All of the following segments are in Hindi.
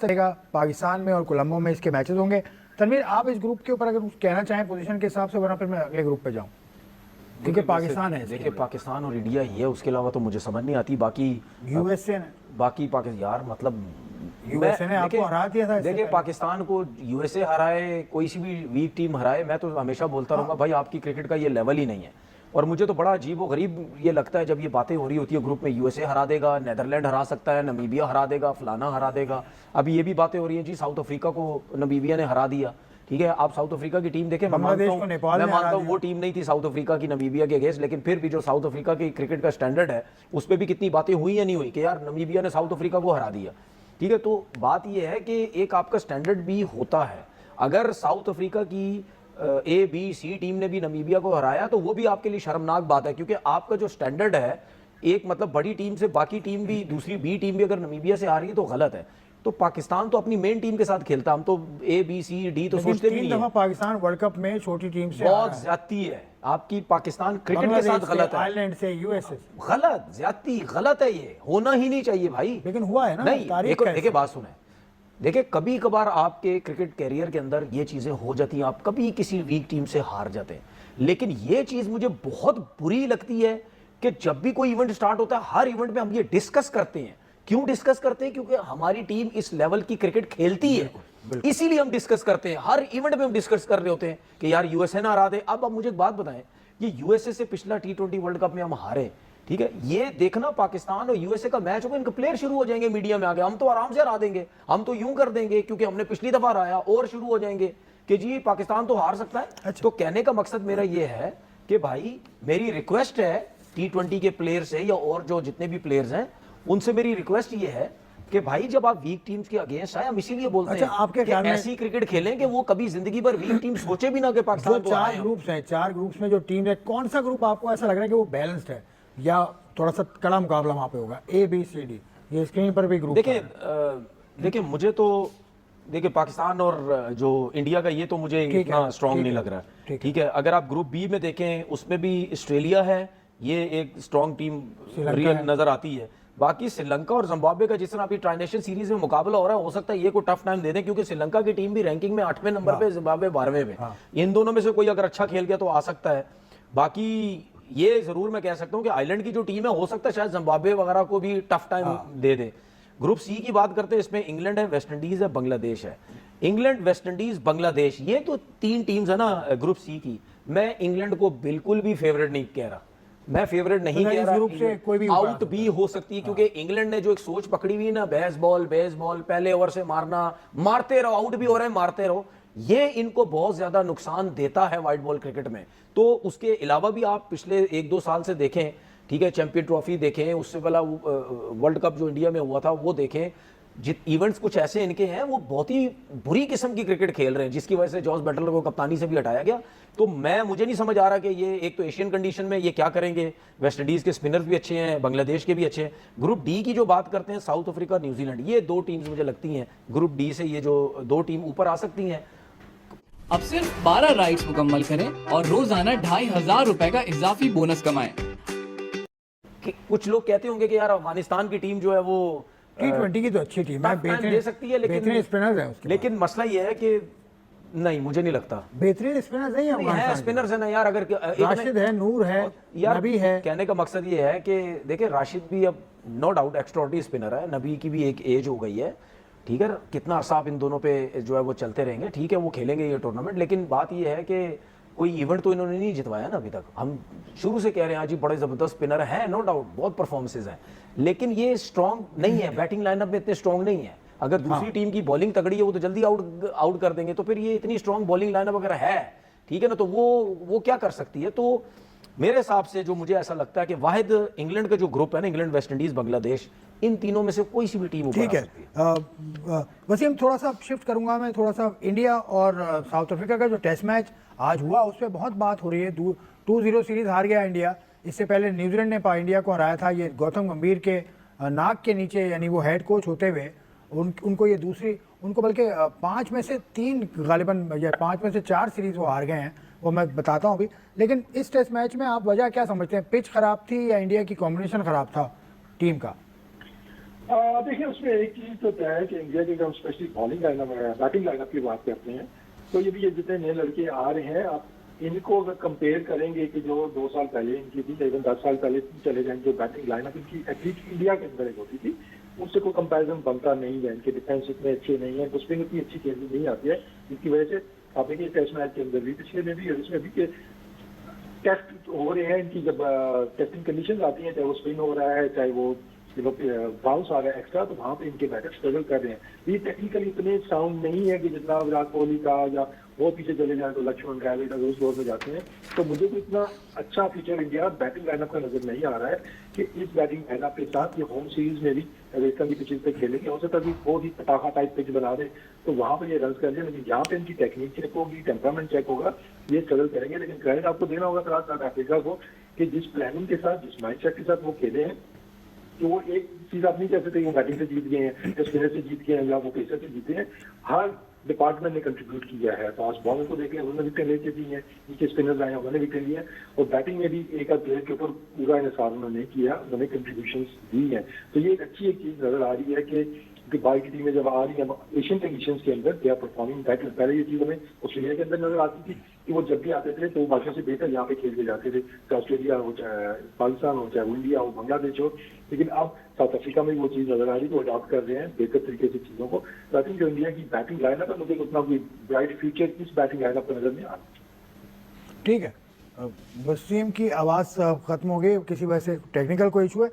रहेगा पाकिस्तान में और कोलंबो में इसके मैचेस होंगे। तनवीर, आप इस ग्रुप के ऊपर अगर कुछ कहना चाहें पोजीशन के हिसाब से, वरना फिर मैं अगले ग्रुप पे जाऊं, क्योंकि पाकिस्तान है। देखिए पाकिस्तान और इंडिया ही है, उसके अलावा तो मुझे समझ नहीं आती। बाकी यूएसए ने, बाकी पाकिस्तान यार मतलब यूएसए ने आपको हरा दिया था। देखिए पाकिस्तान को यूएसए हराए, कोई सी भी वीक टीम हराए, मैं तो हमेशा बोलता रहूंगा भाई आपकी क्रिकेट का ये लेवल ही नहीं है। और मुझे तो बड़ा अजीब व गरीब ये लगता है जब ये बातें हो रही होती है ग्रुप में, यूएसए हरा देगा, नेदरलैंड हरा सकता है, नमीबिया हरा देगा, फलाना हरा देगा। अभी ये भी बातें हो रही हैं जी साउथ अफ्रीका को नमीबिया ने हरा दिया। ठीक है, आप साउथ अफ्रीका की टीम देखें, मैं मानता हूँ वो टीम नहीं थी साउथ अफ्रीका की नमीबिया के अगेंस्ट, लेकिन फिर भी जो साउथ अफ्रीका की क्रिकेट का स्टैंडर्ड है उस पर भी कितनी बातें हुई या नहीं हुई कि यार नमीबिया ने साउथ अफ्रीका को हरा दिया। ठीक है, तो बात यह है कि एक आपका स्टैंडर्ड भी होता है। अगर साउथ अफ्रीका की ए बी सी टीम ने भी नमीबिया को हराया तो वो भी आपके लिए शर्मनाक बात है, क्योंकि आपका जो स्टैंडर्ड है एक मतलब बड़ी टीम से बाकी टीम भी, दूसरी बी टीम भी अगर नमीबिया से आ रही है तो गलत है। तो पाकिस्तान तो अपनी मेन टीम के साथ खेलता, हम तो ए बी सी डी तो सोचते भी नहीं है। पाकिस्तान वर्ल्ड कप में छोटी टीम से बहुत ज्यादती है आपकी पाकिस्तान क्रिकेट के साथ, गलत है। आयरलैंड से, यूएसए, गलत, ज्यादती गलत है, ये होना ही नहीं चाहिए भाई। लेकिन हुआ है ना। नहीं, देखिए बात सुने, देखिए कभी कभार आपके क्रिकेट कैरियर के अंदर ये चीजें हो जाती हैं, आप कभी किसी वीक टीम से हार जाते हैं। लेकिन ये चीज मुझे बहुत बुरी लगती है कि जब भी कोई इवेंट स्टार्ट होता है, हर इवेंट में हम ये डिस्कस करते हैं। क्यों डिस्कस करते हैं? क्योंकि हमारी टीम इस लेवल की क्रिकेट खेलती है, इसीलिए हम डिस्कस करते हैं। हर इवेंट में हम डिस्कस कर रहे होते हैं कि यार यूएसए ना हरा दे। अब आप मुझे एक बात बताएं, ये यूएसए से पिछला T20 वर्ल्ड कप में हम हारे, ठीक है, ये देखना पाकिस्तान और यूएसए का मैच होगा, इनके प्लेयर शुरू हो जाएंगे मीडिया में आगे, हम तो आराम से हरा देंगे, हम तो यूं कर देंगे क्योंकि हमने पिछली दफा हराया, और शुरू हो जाएंगे कि जी पाकिस्तान तो हार सकता है। अच्छा। तो कहने का मकसद मेरा ये है कि भाई मेरी रिक्वेस्ट है T20 के प्लेयर से या और जो जितने भी प्लेयर्स हैं उनसे मेरी रिक्वेस्ट ये है कि भाई जब आप वीक टीम्स के अगेंस्ट आए, हम इसीलिए बोलते हैं आपके कि ऐसी क्रिकेट खेलें कि वो कभी जिंदगी भर वीक टीम सोचे भी ना कि पाकिस्तान को चार ग्रुप्स हैं, चार ग्रुप्स में जो टीम है, कौन सा ग्रुप आपको ऐसा लग रहा है कि वो बैलेंस्ड है या थोड़ा सा कड़ा मुकाबला वहां पे होगा? ए बी सी डी, ये स्क्रीन पर भी ग्रुप। देखिए मुझे तो देखिए पाकिस्तान और जो इंडिया का ये तो मुझे इतना स्ट्रॉन्ग नहीं लग रहा है। ठीक है, अगर आप ग्रुप बी में देखें उसमें भी ऑस्ट्रेलिया है, ये एक स्ट्रॉन्ग टीम रियल नजर आती है। बाकी श्रीलंका और जिम्बाब्वे का जिस तरह अभी ट्रांजिशन सीरीज में मुकाबला हो रहा है, हो सकता है ये को टफ टाइम दे दें, क्योंकि श्रीलंका की टीम भी रैंकिंग में 8वें नंबर पे, जिम्बाब्वे 12वें पे। इन दोनों में से कोई अगर अच्छा खेल गया तो आ सकता है। बाकी ये जरूर मैं कह सकता हूं कि आइलैंड की जो टीम है हो सकता है शायद जिम्बाब्वे वगैरह को भी टफ टाइम दे दे। ग्रुप सी की बात करते हैं, इसमें इंग्लैंड है, वेस्ट इंडीज है, बांग्लादेश है। इंग्लैंड, वेस्ट इंडीज, बांग्लादेश, ये तो 3 टीम्स है ना ग्रुप सी की। मैं इंग्लैंड को बिल्कुल भी फेवरेट नहीं कह रहा, मैं फेवरेट नहीं कह रहा, ग्रुप से कोई भी आउट भी हो सकती है, क्योंकि इंग्लैंड ने जो एक सोच पकड़ी हुई है ना, बेसबॉल पहले ओवर से मारना, मारते रहो, आउट भी हो रहे हैं मारते रहो, ये इनको बहुत ज्यादा नुकसान देता है वाइट बॉल क्रिकेट में। तो उसके अलावा भी आप पिछले 1-2 साल से देखें, ठीक है, चैंपियन ट्रॉफी देखें, उससे पहला वर्ल्ड कप जो इंडिया में हुआ था वो देखें, इवेंट्स कुछ ऐसे इनके हैं, वो बहुत ही बुरी किस्म की क्रिकेट खेल रहे हैं, जिसकी वजह से जॉस बटलर को कप्तानी से भी हटाया गया। तो मुझे नहीं समझ आ रहा कि ये एक तो एशियन कंडीशन में ये क्या करेंगे। वेस्ट इंडीज के स्पिनर्स भी अच्छे हैं, बांग्लादेश के भी अच्छे हैं। ग्रुप डी की जो बात करते हैं, साउथ अफ्रीका, न्यूजीलैंड, ये 2 टीम्स मुझे लगती हैं ग्रुप डी से ये जो 2 टीम ऊपर आ सकती हैं। अब सिर्फ 12 राइड्स मुकम्मल करें और रोजाना 2500 रुपए का इजाफी बोनस कमाएं। कुछ लोग कहते होंगे कि यार अफगानिस्तान की टीम जो है वो T20 की तो अच्छी टीम है, बेहतरीन दे सकती है, लेकिन स्पिनर्स हैं उसके, लेकिन मसला ये है कि नहीं, मुझे नहीं लगता बेहतरीन स्पिनर्स नहीं है। स्पिनर्स है ना यार, अगर राशिद है, नूर है, नबी है। कहने का मकसद ये है कि देखिए राशिद भी अब नो डाउट एक्स्ट्राऑर्डिनरी स्पिनर है, नबी की भी एक एज हो गई है, ठीक है, कितना अर्सा आप इन दोनों पे जो है वो चलते रहेंगे, ठीक है, वो खेलेंगे ये टूर्नामेंट। लेकिन बात ये है कि कोई इवेंट तो इन्होंने नहीं जितवाया ना अभी तक। हम शुरू से कह रहे हैं जी बड़े जबरदस्त स्पिनर हैं, नो डाउट, बहुत परफॉर्मेंसेज हैं, लेकिन ये स्ट्रॉन्ग नहीं है, बैटिंग लाइनअप में इतने स्ट्रॉन्ग नहीं है। अगर दूसरी टीम की बॉलिंग तगड़ी है वो तो जल्दी आउट कर देंगे, तो फिर ये इतनी स्ट्रॉन्ग बॉलिंग लाइनअप अगर है, ठीक है ना, तो वो क्या कर सकती है। तो मेरे हिसाब से जो मुझे ऐसा लगता है कि वाहिद इंग्लैंड का जो ग्रुप है ना, इंग्लैंड, वेस्ट इंडीज, बांग्लादेश, इन तीनों में से कोई सी भी टीम ऊपर ठीक है। वसीम, थोड़ा सा शिफ्ट करूंगा मैं, थोड़ा सा इंडिया और साउथ अफ्रीका का जो टेस्ट मैच आज हुआ उस पर बहुत बात हो रही है। 2-0 सीरीज हार गया इंडिया। इससे पहले न्यूजीलैंड ने इंडिया को हराया था। ये गौतम गंभीर के नाक के नीचे, यानी वो हेड कोच होते हुए उनको ये दूसरी, उनको बल्कि 5 में से 3 गालिबन या 5 में से 4 सीरीज वो हार गए हैं, वो मैं बताता हूँ अभी। लेकिन इस टेस्ट मैच में आप वजह क्या समझते हैं? पिच खराब थी या इंडिया की कॉम्बिनेशन खराब था टीम का? देखिए उसमें एक चीज तो तय है कि इंडिया के हम specially bowling lineup batting lineup की बात करते हैं, तो ये भी ये जितने नए लड़के आ रहे हैं, आप इनको अगर कंपेयर करेंगे कि जो 2 साल पहले इनकी थी, इवन 10 साल पहले चले जाएंगे, जो बैटिंग लाइनअप इनकी एटलीस्ट इंडिया के अंदर एक होती थी, उससे कोई कंपैरिजन बनता नहीं है। इनके डिफेंस इतने अच्छे नहीं है, स्पिन इतनी अच्छी खेलनी नहीं आती है, जिसकी वजह से आप देखिए टेस्ट मैच के अंदर भी, पिछले में भी और इसमें भी के टेस्ट हो रहे हैं इनकी, जब टेस्टिंग कंडीशन आती हैं, चाहे वो स्पिन हो रहा है, चाहे वो बाउंस आ रहा है एक्स्ट्रा, तो वहाँ पे इनके बैटर स्ट्रगल कर रहे हैं। ये टेक्निकली इतने साउंड नहीं है कि जितना विराट कोहली का, या वो पीछे चले जाए तो लक्ष्मण द्रविड़ उस दौर में जाते हैं। तो मुझे तो इतना अच्छा फीचर इंडिया बैटिंग लाइनअप का नजर नहीं आ रहा है कि इस बैटिंग लाइनअप के साथ ये होम सीरीज में भी वेस्टर्न की पिचेज पे खेलेंगे। हो सकता है बहुत ही पटाखा टाइप पिच बना दे तो वहाँ पर ये रन कर लें, लेकिन यहाँ पे इनकी टेक्निक चेक होगी, टेम्परामेंट चेक होगा, ये स्ट्रगल करेंगे। लेकिन क्रेडिट आपको देना होगा साउथ अफ्रीका को कि जिस प्लानिंग के साथ, जिस माइंडसेट के साथ वो खेले हैं, तो वो एक चीज आप नहीं कह सकते वो बैटिंग से जीत गए हैं, या स्पिनर से जीत गए हैं, या वो पेसर से जीते हैं। हर डिपार्टमेंट ने कंट्रीब्यूट किया है। फास्ट बॉलर को देख लें, उन्होंने विकेट लेके दी है, नीचे स्पिनर्स आए हैं उन्होंने विकेट लिया, और बैटिंग में भी एक आध प्लेयर के ऊपर पूरा इंसार उन्होंने किया, उन्होंने कंट्रीब्यूशन दी है। तो ये एक अच्छी एक चीज नजर आ रही है कि बाहर की टीमें जब आ रही है एशियन कंडीशंस के अंदर, दे आर परफॉर्मिंग बेटर। पहले ये चीज हमें ऑस्ट्रेलिया के अंदर नजर आती थी कि वो जब भी आते थे तो वो बाकियों से बेहतर यहाँ पे खेल के जाते थे, चाहे ऑस्ट्रेलिया हो, चाहे पाकिस्तान हो, चाहे इंडिया हो, बांग्लादेश हो। लेकिन अब साउथ अफ्रीका में वो चीज नजर आ रही है, वो अडॉप्ट कर रहे हैं बेहतर तरीके से चीजों को। तो आई थिंक जो इंडिया की बैटिंग लाइनअप है, मुझे उतना कोई ब्राइट फ्यूचर इस बैटिंग लाइनअप पर नजर नहीं आ रहा। ठीक है, वसीम की आवाज़ ख़त्म हो गई किसी वजह से, टेक्निकल कोई इशू है।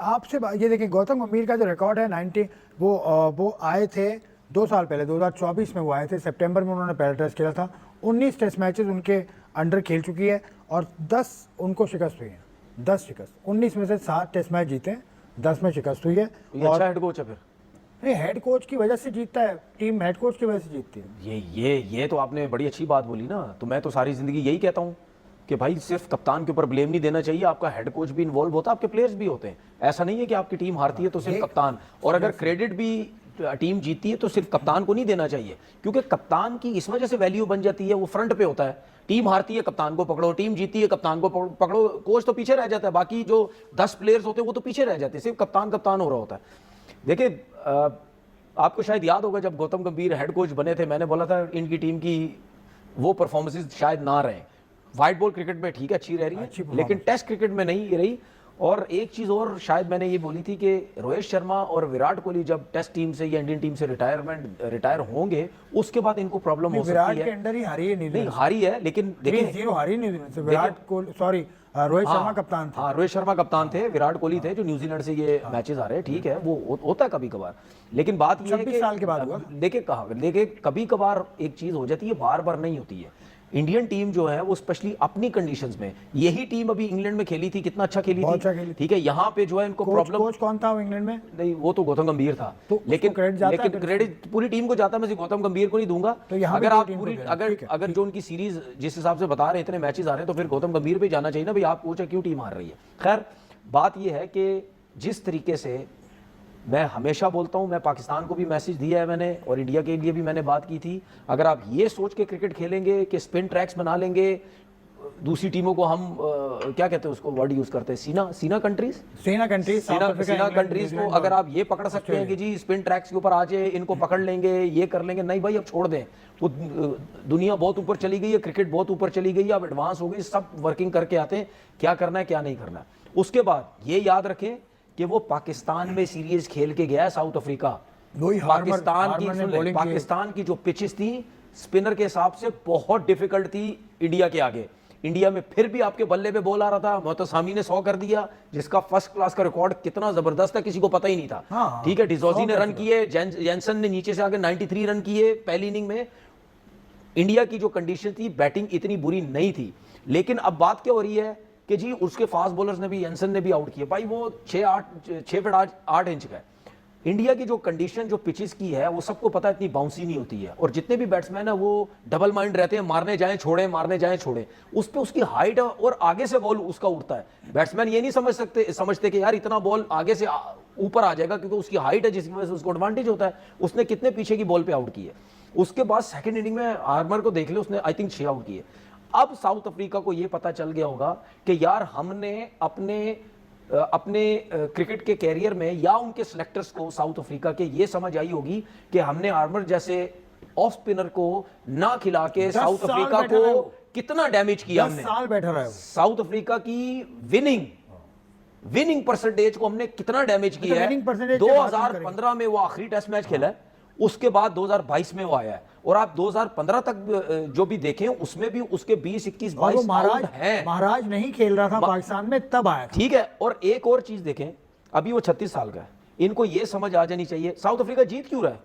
आपसे ये देखिए, गौतम गंभीर का जो रिकॉर्ड है 90, वो आए थे 2 साल पहले, 2024 में वो आए थे, सितंबर में उन्होंने पहला टेस्ट खेला था। 19 टेस्ट मैचेस उनके अंडर खेल चुकी है और 10 उनको शिकस्त हुई है, 10 शिकस्त। 19 में से 7 टेस्ट मैच जीते हैं, 10 में शिकस्त हुई है। ये अच्छा हेड कोच है फिर। नहीं, हेड कोच की वजह से जीतता है, टीम हेड कोच की वजह से जीतती है। ये तो आपने बड़ी अच्छी बात बोली ना। तो मैं तो सारी जिंदगी यही कहता हूँ कि भाई सिर्फ कप्तान के ऊपर ब्लेम नहीं देना चाहिए, आपका हेड कोच भी इन्वॉल्व होता है, आपके प्लेयर्स भी होते हैं। ऐसा नहीं है कि आपकी टीम हारती है तो सिर्फ कप्तान, और अगर क्रेडिट भी टीम जीतती है तो सिर्फ कप्तान को नहीं देना चाहिए, क्योंकि कप्तान की इस वजह से वैल्यू बन जाती है, वो फ्रंट पे होता है। टीम हारती है कप्तान को पकड़ो, टीम जीतती है कप्तान को पकड़ो, कोच तो पीछे रह जाता है, बाकी जो 10 प्लेयर्स होते हैं वो तो पीछे रह जाते हैं, सिर्फ कप्तान कप्तान हो रहा होता है। देखिए आपको शायद याद होगा जब गौतम गंभीर हेड कोच बने थे, मैंने बोला था इनकी टीम की वो परफॉर्मेंसेज शायद ना रहे। व्हाइट बॉल क्रिकेट में ठीक है, अच्छी रह रही है, लेकिन टेस्ट क्रिकेट में नहीं रही। और एक चीज और शायद मैंने ये बोली थी कि रोहित शर्मा और विराट कोहली जब टेस्ट टीम से या इंडियन टीम से रिटायर होंगे, उसके बाद इनको प्रॉब्लम हो सकती है। विराट के अंडर ही हारी है, नहीं हारी है, लेकिन देखिए 0 हारी न्यूजीलैंड से। विराट कोहली, सॉरी, रोहित शर्मा कप्तान थे। हाँ, रोहित शर्मा कप्तान थे, विराट कोहली थे, जो न्यूजीलैंड से ये मैचेस आ रहे हैं, ठीक है, वो होता है कभी कभार। लेकिन बात ये है 26 कि साल के बाद हुआ। देखिए कभी कभार एक चीज हो जाती है, बार बार नहीं होती है। इंडियन टीम जो है वो स्पेशली अपनी कंडीशंस में, यही टीम अभी इंग्लैंड में खेली थी, कितना अच्छा खेली थी, ठीक है। यहाँ पे जो है इनको प्रॉब्लम, कोच कौन था इंग्लैंड में? नहीं वो तो गौतम गंभीर था, तो लेकिन क्रेडिट क्रेडिट पूरी टीम को जाता है, मैं गौतम गंभीर को नहीं दूंगा। तो यहाँ अगर आप पूरी अगर जो उनकी सीरीज जिस हिसाब से बता रहे हैं, इतने मैचेस आ रहे हैं, तो फिर गौतम गंभीर पे जाना चाहिए ना भाई, आप कोच है क्यों टीम हार रही है। खैर बात यह है कि जिस तरीके से मैं हमेशा बोलता हूं, मैं पाकिस्तान को भी मैसेज दिया है मैंने, और इंडिया के लिए भी मैंने बात की थी, अगर आप ये सोच के क्रिकेट खेलेंगे कि स्पिन ट्रैक्स बना लेंगे, दूसरी टीमों को हम क्या कहते हैं उसको, वर्ड यूज करते हैं, सीना कंट्रीज को अगर आप ये पकड़ सकते हैं कि जी स्पिन ट्रैक्स के ऊपर आ जाए, इनको पकड़ लेंगे, ये कर लेंगे, नहीं भाई अब छोड़ दें। वो दुनिया बहुत ऊपर चली गई है, क्रिकेट बहुत ऊपर चली गई है, अब एडवांस हो गई, सब वर्किंग करके आते हैं क्या करना है क्या नहीं करना है। उसके बाद ये याद रखें कि वो पाकिस्तान में सीरीज खेल के गया है साउथ अफ्रीका। पाकिस्तान की जो पिचेस थी स्पिनर के हिसाब से बहुत डिफिकल्ट थी इंडिया के आगे। इंडिया में फिर भी आपके बल्ले पे बॉल आ रहा था, मोहतसामी ने 100 कर दिया, जिसका फर्स्ट क्लास का रिकॉर्ड कितना जबरदस्त है किसी को पता ही नहीं था। ठीक है, डिजोजी ने रन किए, जेंसन ने नीचे से आके 93 रन किए पहली इनिंग में। इंडिया की जो कंडीशन थी, बैटिंग इतनी बुरी नहीं थी, लेकिन अब बात क्या हो रही है कि जी उसके फास्ट बॉलर्स ने भी, जेंसन ने भी आउट किए भाई, वो 6 फीट 8 इंच का है। इंडिया की जो कंडीशन जो पिचेस की है वो सबको पता है इतनी बाउंसी नहीं होती है, और जितने भी बैट्समैन है वो डबल माइंड रहते हैं, मारने जाएं छोड़ें, मारने जाएं छोड़ें। उस पे उसकी हाइट है और आगे से बॉल उसका उड़ता है। बैट्समैन ये नहीं समझते कि यार इतना बॉल आगे से ऊपर आ जाएगा, क्योंकि उसकी हाइट है जिसकी वजह से उसको एडवांटेज होता है। उसने कितने पीछे की बॉल पे आउट किए। उसके बाद सेकंड इनिंग में आर्मर को देख ले, उसने आई थिंक 6 आउट किए। अब साउथ अफ्रीका को यह पता चल गया होगा कि यार हमने अपने अपने क्रिकेट के कैरियर में या उनके सिलेक्टर्स को साउथ अफ्रीका के ये समझ आई होगी कि हमने आर्मर जैसे ऑफ स्पिनर को ना खिला के 10 साउथ साल अफ्रीका बैठा रहा को वो। कितना डैमेज किया 10 हमने। साल बैठा रहा है वो। साउथ अफ्रीका की विनिंग परसेंटेज को हमने कितना डैमेज किया है। winning percentage की बात हम 2015 में वो आखिरी टेस्ट मैच खेला है, उसके बाद 2022 में वो आया है, और आप 2015 तक जो भी देखें उसमें भी उसके 20, 21, और वो 22 महाराज आउट हैं। महाराज नहीं खेल रहा था पाकिस्तान में तब आया था। ठीक है, और एक और चीज देखें, अभी वो 36 साल का है, इनको ये समझ आ जानी चाहिए साउथ अफ्रीका जीत क्यों रहा है,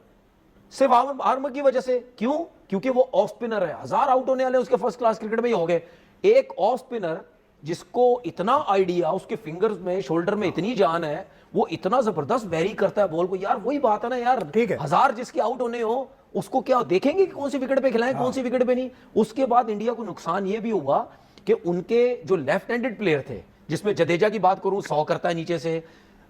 सिर्फ आर्मर की वजह से। क्यों? क्योंकि वो ऑफ स्पिनर है, 1000 आउट होने वाले उसके फर्स्ट क्लास क्रिकेट में ही हो गए। एक ऑफ स्पिनर जिसको इतना आइडिया, उसके फिंगर्स में, शोल्डर में इतनी जान है, वो इतना जबरदस्त वेरी करता है बॉल को। यार वही बात है ना यार, ठीक है। 1000 जिसके आउट होने हो उसको क्या देखेंगे कि कौन सी विकेट पे खिलाएं, कौन सी विकेट पे नहीं। उसके बाद इंडिया को नुकसान ये भी हुआ कि उनके जो लेफ्ट हैंडेड प्लेयर थे, जिसमें जडेजा की बात करूं 100 करता है नीचे से,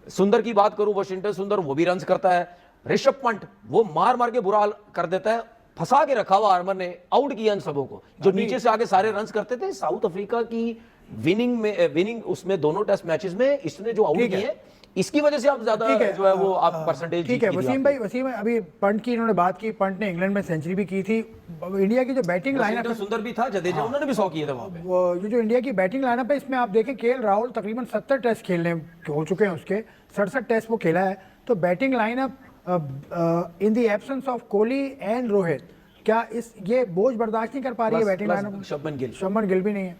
सुंदर की बात करूं वाशिंगटन सुंदर वो भी रन करता है, ऋषभ पंत वो मार मार के बुरा हाल कर देता है, फंसा के रखा हुआ आर्मर ने, आउट किया इन सबों को जो नीचे से आगे सारे रन करते थे। साउथ अफ्रीका की विनिंग उसमें दोनों टेस्ट मैचेस में इसने जो आउट किए, इसकी वजह से आप ज्यादा जो है वो आप परसेंटेज। ठीक है वसीम भाई, वसीम अभी पंत की इन्होंने बात की, पंत ने इंग्लैंड में सेंचुरी भी की थी। इंडिया की जो बैटिंग लाइनअप है, सुंदर भी था, जडेजा उन्होंने भी 100 किए थे वहां पे। वो जो इंडिया की बैटिंग लाइनअप है, इसमें आप देखें केएल राहुल तकरीबन 70 टेस्ट खेलने हो चुके हैं, उसके 67 टेस्ट वो खेला है। तो batting lineup in the absence of Kohli and Rohit, क्या ये बोझ बर्दाश्त नहीं कर पा रही है बैटिंग लाइनअप? शुभमन गिल भी नहीं है।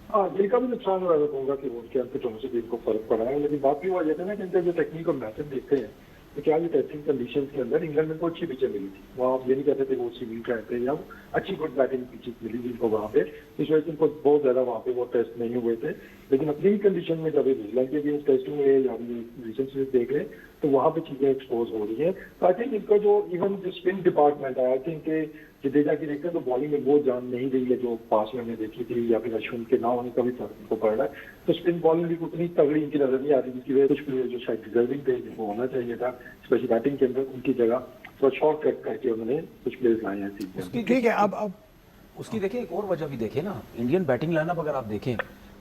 हाँ, गिल का भी नुकसान हो रहा है, कहूँगा कि उनके अंत होने से गिल को फर्क पड़ा है। लेकिन बात भी हुआ जाता है ना कि इनका जो टेक्निक और मैथड देखते हैं, तो क्या ये टेस्टिंग कंडीशन के अंदर इंग्लैंड में को अच्छी पिचें मिली थी, वहाँ आप ये नहीं कहते थे वो सीमिल ट्रैक पे, या अच्छी गुड बैटिंग पिचेस मिली जिनको वहाँ पे, इस वजह से इनको बहुत ज्यादा वहाँ पे वो टेस्ट नहीं हुए थे। लेकिन अपनी ही कंडीशन में जब न्यूजीलैंड के अगेंस्ट टेस्ट हुए या रिसेंट सीरीज देख रहे तो वहाँ पे चीजें एक्सपोज हो रही है। तो आई थिंक इनका जो इवन जो स्पिन डिपार्टमेंट है, आई थिंक जडेजा की देखते हैं तो बॉलिंग में वो जान नहीं रही है जो पास में हमने देखी थी, या फिर अश्विन के ना होने का भी फर्क इनको पड़ रहा है। तो स्पिन बॉलिंग भी उतनी तगड़ी इनकी नजर नहीं आ रही जिसकी वजह कुछ प्लेयर जो शायद डिजर्विंग थे, जिनको होना चाहिए था स्पेशली बैटिंग के अंदर, उनकी जगह थोड़ा शॉर्ट कट करके उन्होंने कुछ प्लेयर्स लाए हैं सीधे। ठीक है, अब उसकी देखिए एक और वजह भी देखें ना, इंडियन बैटिंग लाइनअप अगर आप देखें,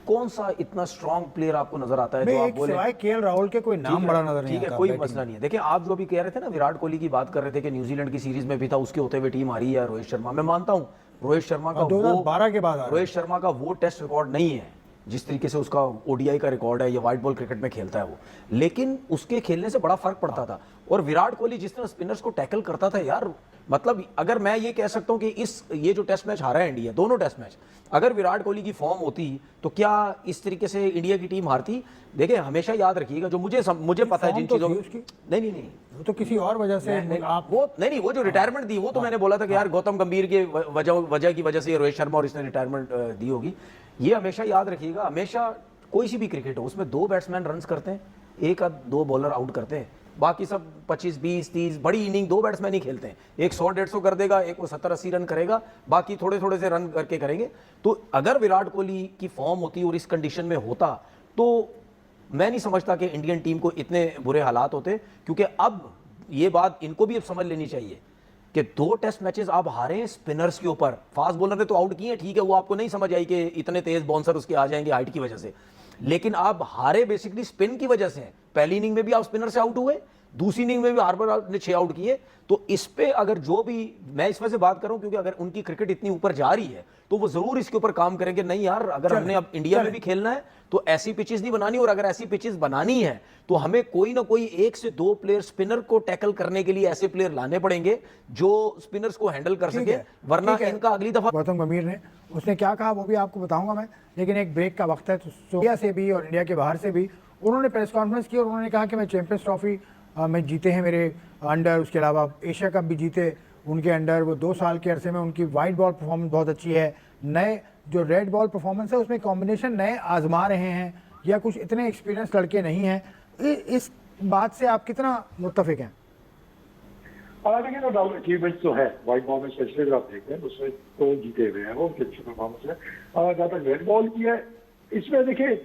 कौन सा इतना स्ट्रांग प्लेयर आपको नजर आता है जो आप बोले सिवाय केएल राहुल के कोई नाम बड़ा नजर नहीं ठीक है, आता कोई बैटिंग मसला नहीं है। देखिए आप जो अभी कह रहे थे ना, विराट कोहली की बात कर रहे थे कि न्यूजीलैंड की सीरीज में भी था, उसके होते हुए टीम आ रही है रोहित शर्मा, मैं मानता हूं रोहित शर्मा का 2012 के बाद रोहित शर्मा का वो टेस्ट रिकॉर्ड नहीं है जिस तरीके से उसका ओडीआई का रिकॉर्ड है या व्हाइट बॉल क्रिकेट में खेलता है वो, लेकिन उसके खेलने से बड़ा फर्क पड़ता था। और विराट कोहली जिस तरह स्पिनर्स को टैकल करता था यार, मतलब अगर मैं ये कह सकता हूं कि ये जो टेस्ट मैच हारा है इंडिया, दोनों टेस्ट मैच, अगर विराट कोहली की फॉर्म होती तो क्या इस तरीके से इंडिया की टीम हारती? देखिए हमेशा याद रखिएगा, जो मुझे पता है जिन चीजों नहीं वो तो किसी और वजह से आप वो नहीं वो जो रिटायरमेंट दी वो तो मैंने बोला था कि यार गौतम गंभीर के वजह की वजह से रोहित शर्मा और इसने रिटायरमेंट दी होगी। ये हमेशा याद रखिएगा, हमेशा कोई सी भी क्रिकेट हो उसमें 2 बैट्समैन रन करते हैं, 1 या 2 बॉलर आउट करते हैं, बाकी सब 25, 20, 30 बड़ी इनिंग 2 बैट्समैन ही खेलते हैं। एक 100-150 कर देगा, एक वो 70-80 रन करेगा, बाकी थोड़े थोड़े से रन करके करेंगे। तो अगर विराट कोहली की फॉर्म होती और इस कंडीशन में होता तो मैं नहीं समझता कि इंडियन टीम को इतने बुरे हालात होते। क्योंकि अब ये बात इनको भी अब समझ लेनी चाहिए कि 2 टेस्ट मैचेस आप हारे स्पिनर्स के ऊपर। फास्ट बॉलर ने तो आउट किए, ठीक है, वो आपको नहीं समझ आई कि इतने तेज बाउंसर उसके आ जाएंगे हाइट की वजह से, लेकिन आप हारे बेसिकली स्पिन की वजह से। पहली इनिंग में भी आप स्पिनर से आउट हुए, दूसरी इनिंग में भी हार्बर ने 6 आउट किए। तो इस पे अगर जो भी, मैं इस वजह से बात कर रहा हूं क्योंकि अगर उनकी क्रिकेट इतनी ऊपर जा रही है तो वो जरूर इसके ऊपर काम करेंगे। नहीं यार, अगर हमने अब इंडिया में भी खेलना है तो ऐसी पिचेस नहीं बनानी, और अगर ऐसी पिचेस बनानी है तो हमें कोई ना कोई 1 से 2 प्लेयर स्पिनर को टैकल करने के लिए ऐसे प्लेयर लाने पड़ेंगे जो स्पिनर्स को हैंडल कर सके, वरना इनका अगली दफा। गौतम गंभीर ने उसने क्या कहा वो भी आपको बताऊंगा मैं, लेकिन एक ब्रेक का वक्त है। तो इंडिया से भी और इंडिया के बाहर से भी उन्होंने प्रेस कॉन्फ्रेंस की और उन्होंने कहा कि मैं चैंपियंस ट्रॉफी में जीते हैं मेरे अंडर, उसके अलावा एशिया कप भी जीते उनके अंडर। वो 2 साल के अरसे में उनकी वाइट बॉल परफॉर्मेंस बहुत अच्छी है। नए जो रेड बॉल परफॉर्मेंस है उसमें कॉम्बिनेशन नए आजमा रहे हैं, या कुछ इतने एक्सपीरियंस लड़के नहीं हैं। इस बात से आप कितना मुत्तफिक हैं? देखिए नो डाउट अचीवमेंट तो है, व्हाइट बॉल में स्पेशली अगर आप देखते हैं उसमें तो जीते हुए हैं वो, उनकी अच्छी परफॉर्मेंस है। जहाँ तक रेड बॉल की है, इसमें देखिए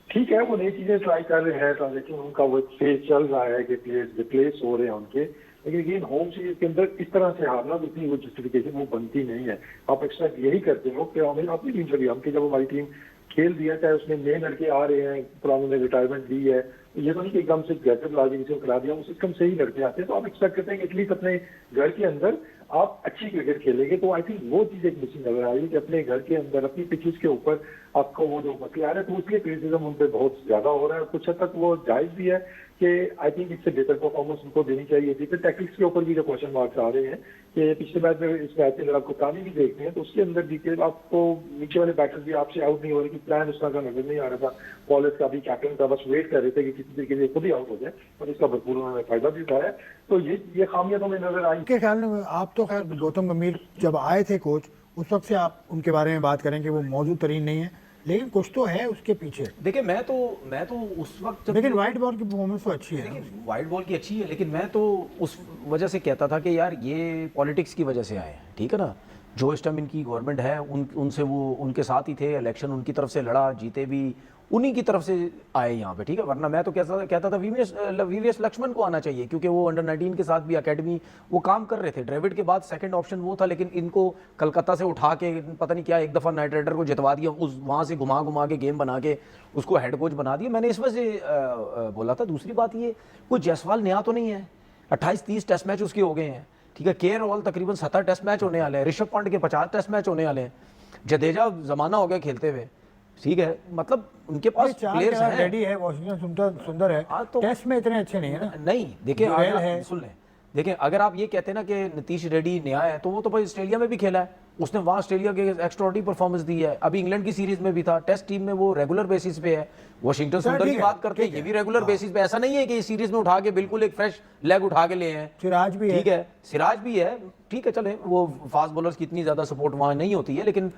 ठीक है वो नई चीजें ट्राई कर रहे हैं, ट्रांजेक्शन उनका वो फेज चल रहा है कि प्लेयर्स रिप्लेस हो रहे हैं उनके, लेकिन अगेन होम सीरीज के अंदर इस तरह से हारना उतनी वो जस्टिफिकेशन वो बनती नहीं है। आप एक्सपेक्ट यही करते हो कि हमें अपनी टीम से भी, हम कि जब हमारी टीम खेल दिया, चाहे उसमें नए लड़के आ रहे हैं, पुरानों ने रिटायरमेंट दी है, तो ये तो नहीं कि एकदम से गैजेट ला के किसी को खिला दिया, उस सिस्टम से ही लड़के आते हैं। तो आप एक्सपेक्ट करते हैं कि एटलीस्ट अपने घर के अंदर आप अच्छी क्रिकेट खेलेंगे। तो आई थिंक वो चीज एक मिसिंग नजर आ रही है कि अपने घर के अंदर अपनी पिचेस के ऊपर आपको वो जो मसले आ रहे हैं, तो उसके क्रिटिसिज्म उन पर बहुत ज्यादा हो रहा है। कुछ हद तक वो जायज भी है कि आई थिंक इससे बेहतर परफॉर्मेंस उनको देनी चाहिए थी। फिर टैक्टिक्स के ऊपर भी जो क्वेश्चन मार्क्स आ रहे हैं कि पिछले मैच में, इस मैच में अगर आप कप्तानी भी देखते हैं तो उसके अंदर डिटेल आपको नीचे वाले बैटर्स भी आपसे आउट नहीं हो रहे, कि प्लान उसका नजर नहीं आ रहा था। बॉलर्स का भी, कैप्टन का, बस वेट कर रहे थे कि किसी तरीके से खुद ही आउट हो जाए, और इसका भरपूर उन्होंने फायदा भी उठाया। तो ये खामियां तो हमें नजर आई। के ख्याल में आप तो खैर गौतम गंभीर जब आए थे कोच, उस वक्त से आप उनके बारे में बात करें कि वो मौजूद तरीन नहीं है, लेकिन कुछ तो है उसके पीछे। देखिए मैं तो उस वक्त लेकिन वाइट बॉल की परफॉर्मेंस तो अच्छी है। देखिए वाइट बॉल की अच्छी है, लेकिन मैं तो उस वजह से कहता था कि यार ये पॉलिटिक्स की वजह से आए हैं, ठीक है ना। जो इस टाइम इनकी गवर्नमेंट है उनसे वो उनके साथ ही थे, इलेक्शन उनकी तरफ से लड़ा, जीते भी उन्हीं की तरफ से आए यहाँ पे, ठीक है। वरना मैं तो कहता था वीवीएस लक्ष्मण को आना चाहिए, क्योंकि वो अंडर 19 के साथ भी अकेडमी वो काम कर रहे थे। ड्रेविड के बाद सेकंड ऑप्शन वो था, लेकिन इनको कलकत्ता से उठा के पता नहीं क्या एक दफ़ा नाइट राइडर को जितवा दिया, उस वहाँ से घुमा के गेम बना के उसको हेड कोच बना दिया। मैंने इस वजह से बोला था। दूसरी बात ये, कोई जायसवाल नया तो नहीं है, 28-30 टेस्ट मैच उसके हो गए हैं, ठीक है। केएल राहुल तकरीबन 70 टेस्ट मैच होने वाले हैं, ऋषभ पंत के 50 टेस्ट मैच होने वाले हैं, जडेजा जमाना हो गया खेलते हुए, ठीक है। मतलब उनके पास प्लेयर्स हैं, रेडी है, वॉशिंगटन सुंदर है, तो टेस्ट में इतने अच्छे नहीं है ना। नहीं देखिए, जुरेल है। सुन लें, देखिए अगर आप ये कहते हैं ना कि नीतीश रेड्डी नया है, तो वो तो भाई ऑस्ट्रेलिया में भी खेला है, उसने वहाँ ऑस्ट्रेलिया के एक्स्ट्राऑर्डिनरी परफॉर्मेंस दी है। अभी इंग्लैंड की सीरीज में भी था, टेस्ट टीम में वो रेगुलर बेसिस पे है। वॉशिंगटन सुंदर की बात करते हैं, ये भी रेगुलर बेसिस पे, ऐसा नहीं है कि इस सीरीज में उठा के बिल्कुल एक फ्रेश लेग उठा के ले हैं। सिराज भी है, ठीक है, सिराज भी है, ठीक है। चले वो फास्ट बॉलर्स की इतनी ज्यादा सपोर्ट वहाँ नहीं होती है, लेकिन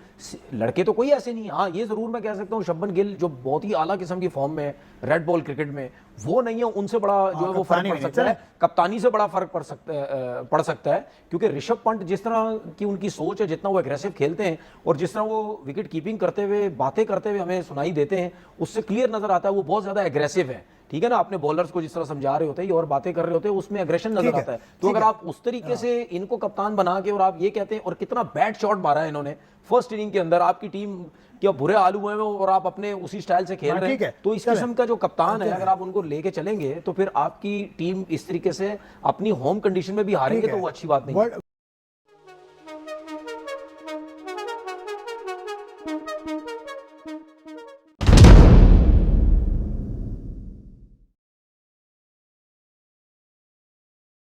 लड़के तो कोई ऐसे नहीं। हाँ ये जरूर मैं कह सकता हूँ, शुभमन गिल जो बहुत ही आला किस्म की फॉर्म में रेड बॉल क्रिकेट में, वो नहीं है, उनसे बड़ा जो है वो फर्क पड़ सकता है, कप्तानी से बड़ा फर्क पड़ सकता है। क्योंकि ऋषभ पंत जिस तरह की उनकी सोच है, जितना वो एग्रेसिव खेलते हैं और जिस तरह वो विकेट कीपिंग करते हुए, बातें करते हुए हमें सुनाई देते हैं, उससे क्लियर नजर आता है वो बहुत ज्यादा एग्रेसिव है, ठीक है ना। अपने बॉलर्स को जिस तरह समझा रहे होते हैं और बातें कर रहे होते हैं, उसमें एग्रेशन नजर आता है। तो अगर आप उस तरीके से इनको कप्तान बना के और आप ये कहते हैं, और कितना बैड शॉट मारा है इन्होंने फर्स्ट इनिंग के अंदर, आपकी टीम क्या बुरे आलू हुए और आप अपने उसी स्टाइल से खेल रहे हैं, तो इस किस्म का जो कप्तान है, अगर आप उनको लेके चलेंगे तो फिर आपकी टीम इस तरीके से अपनी होम कंडीशन में भी हारेंगे, तो वो अच्छी बात नहीं है।